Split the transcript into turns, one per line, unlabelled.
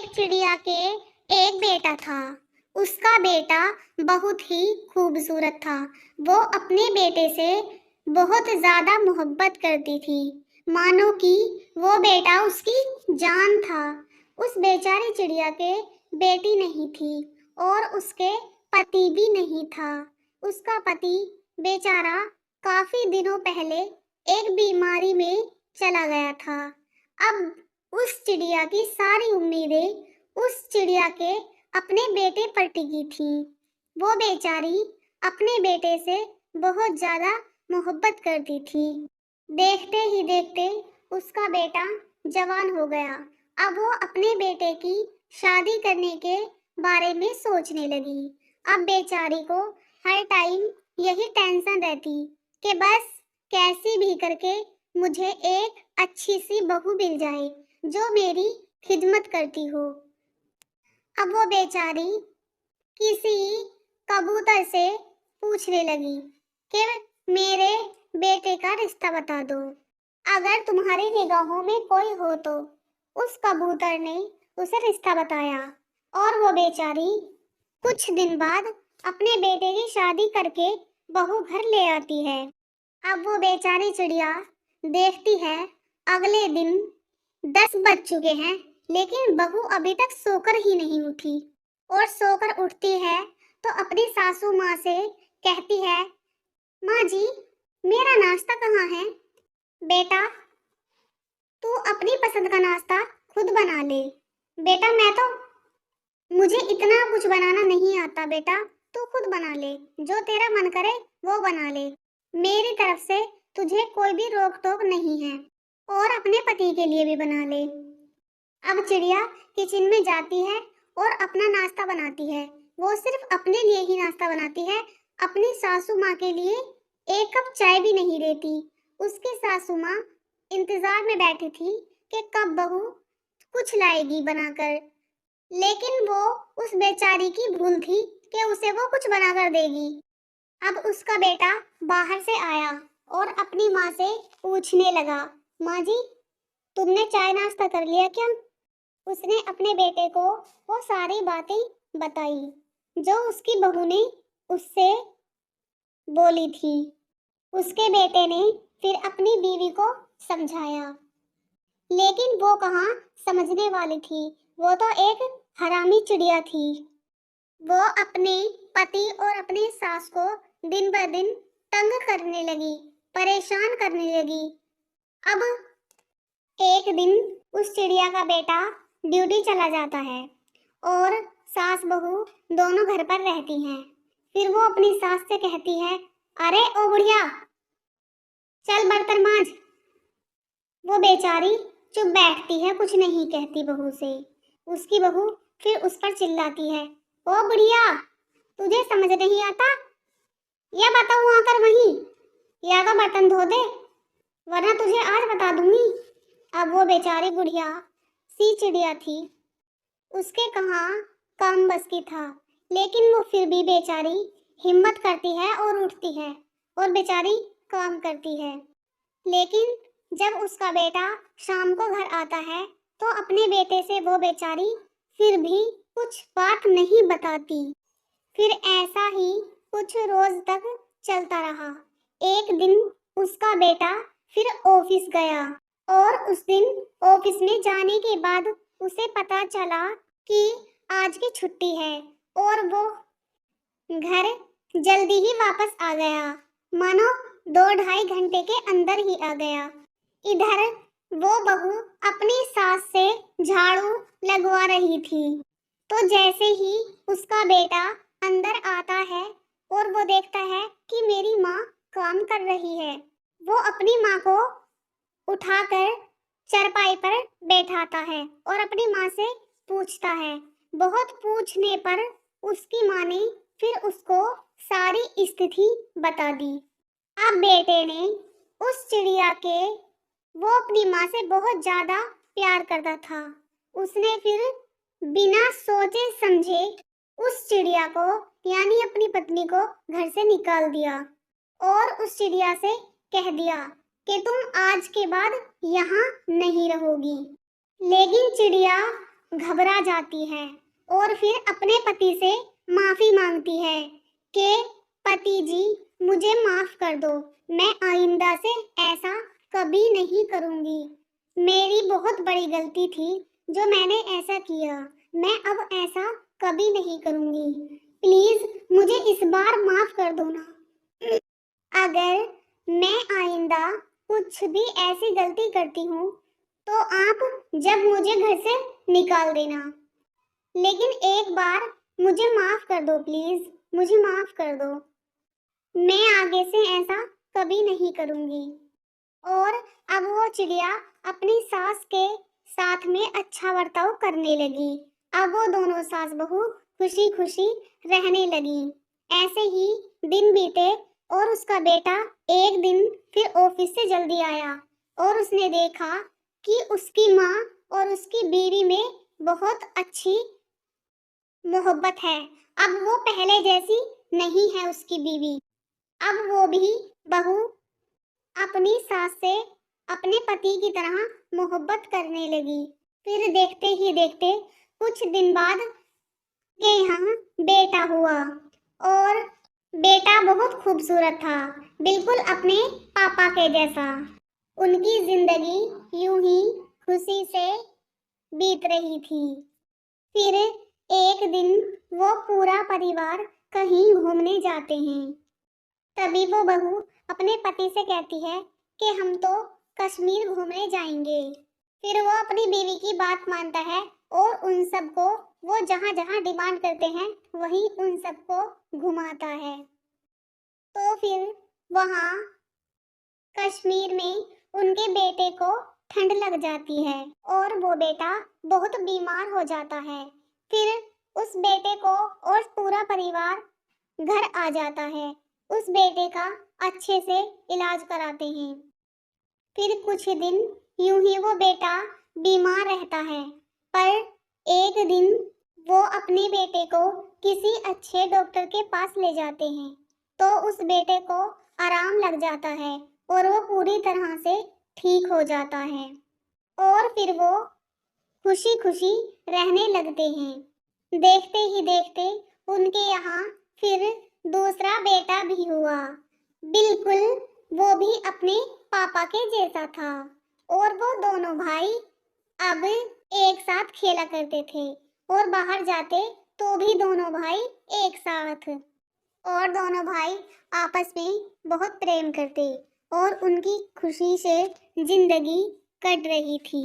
एक चिड़िया के एक बेटा था। उसका बेटा बहुत ही खूबसूरत था। वो अपने बेटे से बहुत ज्यादा मोहब्बत करती थी, मानो कि वो बेटा उसकी जान था। उस बेचारी चिड़िया के बेटी नहीं थी और उसके पति भी नहीं था। उसका पति बेचारा काफी दिनों पहले एक बीमारी में चला गया था। अब उस चिड़िया की सारी उम्मीदें उस चिड़िया के अपने बेटे पर टिकी थी। वो बेचारी अपने बेटे से बहुत ज्यादा मोहब्बत करती थी। देखते ही देखते उसका बेटा जवान हो गया। अब वो अपने बेटे की शादी करने के बारे में सोचने लगी। अब बेचारी को हर टाइम यही टेंशन रहती कि बस कैसी भी करके मुझे एक अच्छी सी बहू मिल जाए जो मेरी खिदमत करती हो। अब वो बेचारी किसी कबूतर से पूछने लगी कि मेरे बेटे का रिश्ता बता दो, अगर तुम्हारी निगाहों में कोई हो तो। उस कबूतर ने उसे रिश्ता बताया और वो बेचारी कुछ दिन बाद अपने बेटे की शादी करके बहू घर ले आती है। अब वो बेचारी चिड़िया देखती है अगले दिन 10 बज चुके हैं, लेकिन बहू अभी तक सोकर ही नहीं उठी। और सोकर उठती है तो अपनी सासू माँ से कहती है, माँ जी मेरा नाश्ता कहाँ है? बेटा तू अपनी पसंद का नाश्ता खुद बना ले। बेटा मुझे इतना कुछ बनाना नहीं आता बेटा, तू खुद बना ले, जो तेरा मन करे वो बना ले। मेरी तरफ से तुझे कोई भी रोक टोक नहीं है, और अपने पति के लिए भी बना ले। अब चिड़िया किचन में जाती है और अपना नाश्ता बनाती है। वो सिर्फ अपने लिए ही नाश्ता बनाती है, अपनी सासू माँ के लिए एक कप चाय भी नहीं देती। उसकी सासू माँ इंतजार में बैठी थी कि कब बहू कुछ लाएगी बनाकर, लेकिन वो उस बेचारी की भूल थी कि उसे वो कुछ बनाकर देगी। अब उसका बेटा बाहर से आया और अपनी माँ से पूछने लगा, माँ जी तुमने चाय नाश्ता कर लिया क्या? उसने अपने बेटे को वो सारी बातें बताई जो उसकी बहू ने उससे बोली थी। उसके बेटे ने फिर अपनी बीवी को समझाया, लेकिन वो कहाँ समझने वाली थी। वो तो एक हरामी चिड़िया थी। वो अपने पति और अपने सास को दिन ब दिन तंग करने लगी, परेशान करने लगी। अब एक दिन उस चिड़िया का बेटा ड्यूटी चला जाता है और सास बहू दोनों घर पर रहती हैं। फिर वो अपनी सास से कहती है, अरे ओ बुढ़िया चल बर्तन मांज। वो बेचारी चुप बैठती है, कुछ नहीं कहती बहू से। उसकी बहू फिर उस पर चिल्लाती है, ओ बुढ़िया तुझे समझ नहीं आता? या बताऊं आकर वहीं, या तो बर्तन धो दे वरना तुझे आज बता दूंगी। अब वो बेचारी बुढ़िया सी चिड़िया थी, उसके कहाँ काम बस की था, लेकिन वो फिर भी बेचारी हिम्मत करती है और उठती है और बेचारी काम करती है। लेकिन जब उसका बेटा शाम को घर आता है तो अपने बेटे से वो बेचारी फिर भी कुछ बात नहीं बताती। फिर ऐसा ही कुछ रोज तक चलता रहा। एक दिन उसका बेटा फिर ऑफिस गया और उस दिन ऑफिस में जाने के बाद उसे पता चला कि आज की छुट्टी है और वो घर जल्दी ही वापस आ गया, मानो 2-2.5 घंटे के अंदर ही आ गया। इधर वो बहू अपनी सास से झाड़ू लगवा रही थी, तो जैसे ही उसका बेटा अंदर आता है और वो देखता है कि मेरी माँ काम कर रही है, वो अपनी माँ को उठाकर चारपाई पर बैठाता है और अपनी माँ से पूछता है। बहुत पूछने पर उसकी माँ ने फिर उसको सारी स्थिति बता दी। अब बेटे ने उस चिड़िया के वो अपनी माँ से बहुत ज्यादा प्यार करता था। उसने फिर बिना सोचे समझे उस चिड़िया को यानी अपनी पत्नी को घर से निकाल दिया और उस चिड़िया से कह दिया कि तुम आज के बाद यहाँ नहीं रहोगी। लेकिन चिड़िया घबरा जाती है और फिर अपने पति से माफी मांगती है कि पति जी, मुझे माफ कर दो, मैं आइंदा से ऐसा कभी नहीं करूंगी। मेरी बहुत बड़ी गलती थी जो मैंने ऐसा किया, मैं अब ऐसा कभी नहीं करूंगी। प्लीज मुझे इस बार माफ कर दो ना। अगर मैं आइंदा कुछ भी ऐसी गलती करती हूँ तो आप जब मुझे घर से निकाल देना, लेकिन एक बार मुझे माफ कर दो प्लीज, मुझे माफ कर दो। मैं आगे से ऐसा कभी नहीं करूंगी। और अब वो चिड़िया अपनी सास के साथ में अच्छा बर्ताव करने लगी। अब वो दोनों सास बहू खुशी खुशी रहने लगी। ऐसे ही दिन बीते और उसका बेटा एक दिन फिर ऑफिस से जल्दी आया और उसने देखा कि उसकी माँ और उसकी बीवी में बहुत अच्छी मोहब्बत है। अब वो पहले जैसी नहीं है उसकी बीवी। अब वो भी बहू अपनी सास से अपने पति की तरह मोहब्बत करने लगी। फिर देखते ही देखते कुछ दिन बाद के यहाँ बेटा हुआ और बेटा बहुत खूबसूरत था, बिल्कुल अपने पापा के जैसा। उनकी जिंदगी यूं ही खुशी से बीत रही थी। फिर एक दिन वो पूरा परिवार कहीं घूमने जाते हैं। तभी वो बहू अपने पति से कहती है कि हम तो कश्मीर घूमने जाएंगे। फिर वो अपनी बीवी की बात मानता है और उन सबको वो जहाँ जहाँ डिमांड करते हैं वहीं उन सबको घुमाता है। तो फिर वहाँ कश्मीर में उनके बेटे को ठंड लग जाती है और वो बेटा बहुत बीमार हो जाता है। फिर उस बेटे को और पूरा परिवार घर आ जाता है। उस बेटे का अच्छे से इलाज कराते हैं। फिर कुछ दिन यूं ही वो बेटा बीमार रहता है, पर एक दिन वो अपने बेटे को किसी अच्छे डॉक्टर के पास ले जाते हैं। तो उस बेटे को आराम लग जाता है और वो पूरी तरह से ठीक हो जाता है और फिर वो खुशी खुशी रहने लगते हैं। देखते ही देखते उनके यहाँ फिर दूसरा बेटा भी हुआ। बिल्कुल वो भी अपने पापा के जैसा था और वो दोनों भाई अब एक साथ खेला करते थे और बाहर जाते तो भी दोनों भाई एक साथ। और दोनों भाई आपस में बहुत प्रेम करते और उनकी खुशी से जिंदगी कट रही थी।